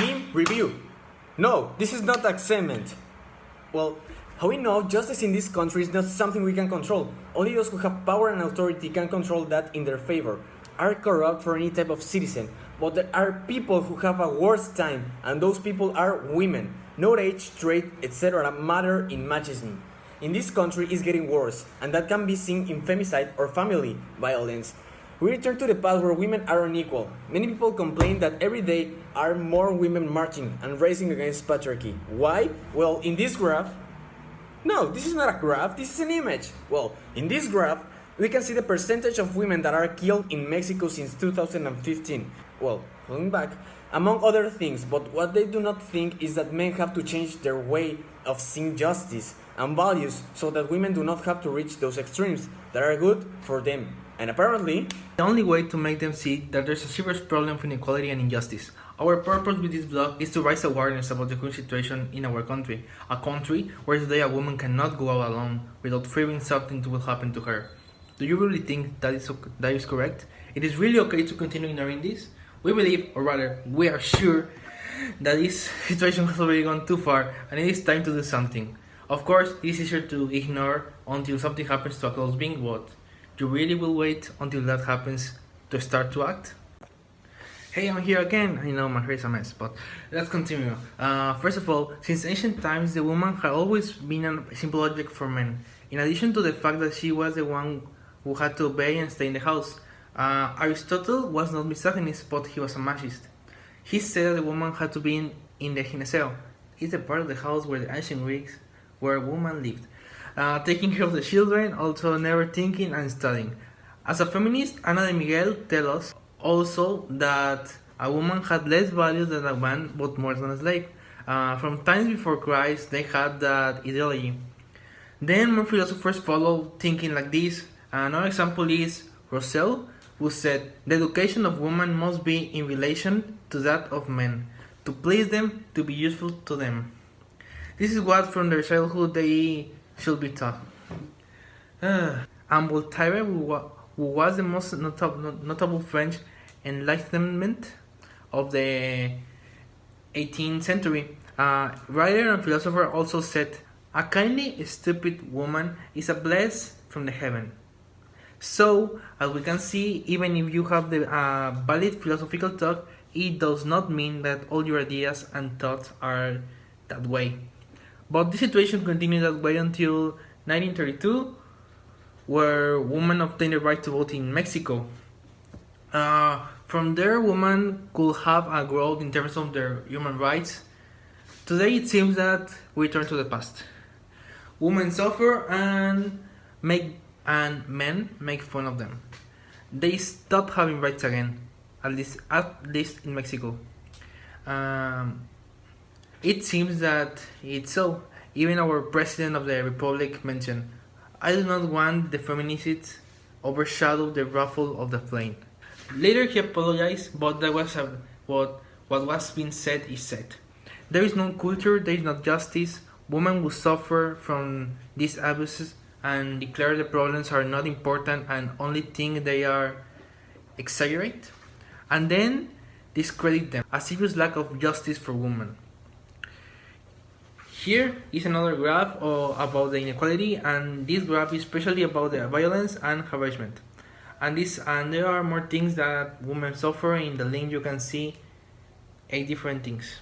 Team review. No, this is not acceptment. Well, how we know justice in this country is not something we can control. Only those who have power and authority can control that in their favor. Are corrupt for any type of citizen, but there are people who have a worse time, and those people are women. No age, trade, etc. matter in machismo. In this country is getting worse, and that can be seen in femicide or family violence. We return to the past where women are unequal. Many people complain that every day are more women marching and raising against patriarchy. Why? Well, in this graph, no, this is not a graph, this is an image. Well, in this graph, we can see the percentage of women that are killed in Mexico since 2015. Well, going back, among other things, but what they do not think is that men have to change their way of seeing justice and values so that women do not have to reach those extremes that are good for them. And apparently, the only way to make them see that there's a serious problem of inequality and injustice. Our purpose with this blog is to raise awareness about the current situation in our country, a country where today a woman cannot go out alone without fearing something will happen to her. Do you really think that is correct? It is really okay to continue ignoring this? We believe, or rather, we are sure that this situation has already gone too far and it is time to do something. Of course, it is easier to ignore until something happens to a close being, but you really will wait until that happens to start to act? Hey, I'm here again. I know my hair is a mess, but let's continue. First of all, since ancient times, the woman had always been a simple object for men. In addition to the fact that she was the one who had to obey and stay in the house, Aristotle was not misogynist, but he was a machist. He said the woman had to be in the gineceo. It's the part of the house where the ancient Greeks, where women lived, taking care of the children, also never thinking and studying. As a feminist, Ana de Miguel tells us also that a woman had less value than a man, but more than a slave. From times before Christ, they had that ideology. Then more philosophers followed thinking like this. Another example is Rousseau, who said the education of women must be in relation to that of men, to please them, to be useful to them. This is what from their childhood they should be taught. And Voltaire, who was the most notable French Enlightenment of the 18th century, writer and philosopher, also said, "A kindly stupid woman is a blessing from the heaven." So, as we can see, even if you have the valid philosophical thought, it does not mean that all your ideas and thoughts are that way. But the situation continued that way until 1932, where women obtained the right to vote in Mexico. From there, women could have a growth in terms of their human rights. Today, it seems that we turn to the past. Women suffer and men make fun of them. They stop having rights again, at least in Mexico. It seems that it's so. Even our president of the republic mentioned, "I do not want the feminists overshadow the ruffle of the flame." Later he apologized, but that was what was being said is said. There is no culture, there is no justice. Women will suffer from these abuses and declare the problems are not important and only think they are exaggerate, and then discredit them. A serious lack of justice for women. Here is another graph about the inequality, and this graph is especially about the violence and harassment. And there are more things that women suffer. In the link you can see 8 different things.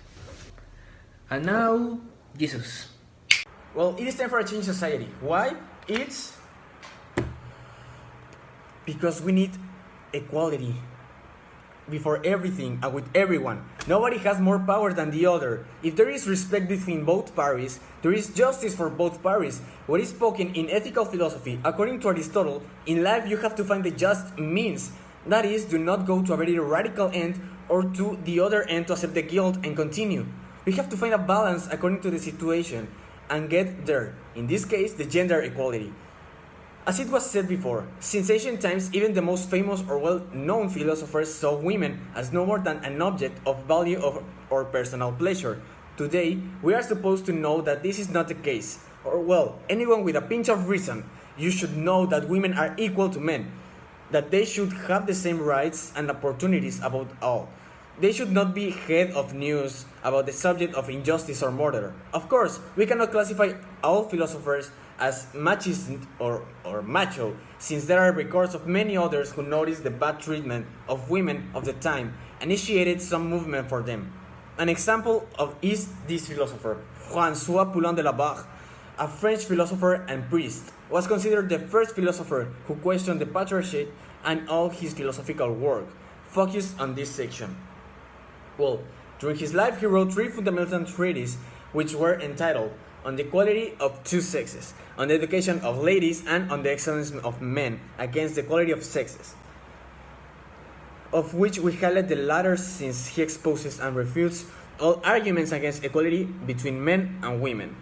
And now, Jesus. well, it is time for a change society. Why? It's because we need equality before everything and with everyone. Nobody has more power than the other. If there is respect between both parties, there is justice for both parties. What is spoken in ethical philosophy, according to Aristotle, in life you have to find the just means. That is, do not go to a very radical end or to the other end to accept the guilt and continue. We have to find a balance according to the situation and get there. In this case, the gender equality. As it was said before, since ancient times, even the most famous or well-known philosophers saw women as no more than an object of value or personal pleasure. Today, we are supposed to know that this is not the case. Or well, anyone with a pinch of reason, you should know that women are equal to men, that they should have the same rights and opportunities above all. They should not be head of news about the subject of injustice or murder. Of course, we cannot classify all philosophers as machist or macho, since there are records of many others who noticed the bad treatment of women of the time and initiated some movement for them. An example of is this philosopher, François Poulain de la Barre, a French philosopher and priest, was considered the first philosopher who questioned the patriarchy, and all his philosophical work focused on this section. Well, during his life he wrote 3 fundamental treatises which were entitled On the Equality of Two Sexes, On the Education of Ladies, and On the Excellence of Men Against the Equality of Sexes, of which we highlight the latter since he exposes and refutes all arguments against equality between men and women.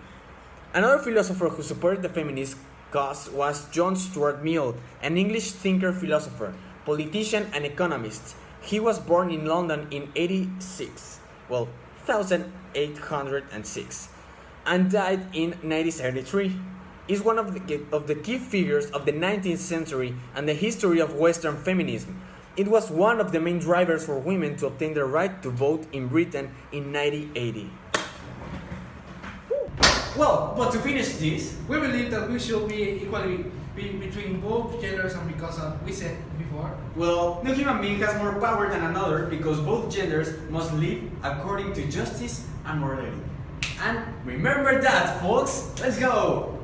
Another philosopher who supported the feminist cause was John Stuart Mill, an English thinker, philosopher, politician, and economist. He was born in London in 1806, and died in 1973. Is one of the key figures of the 19th century and the history of Western feminism. It was one of the main drivers for women to obtain the right to vote in Britain in 1980. Well, but to finish this, We believe that we should be equally between both genders, and because we said before. well, no human being has more power than another because both genders must live according to justice and morality. And remember that, folks! Let's go!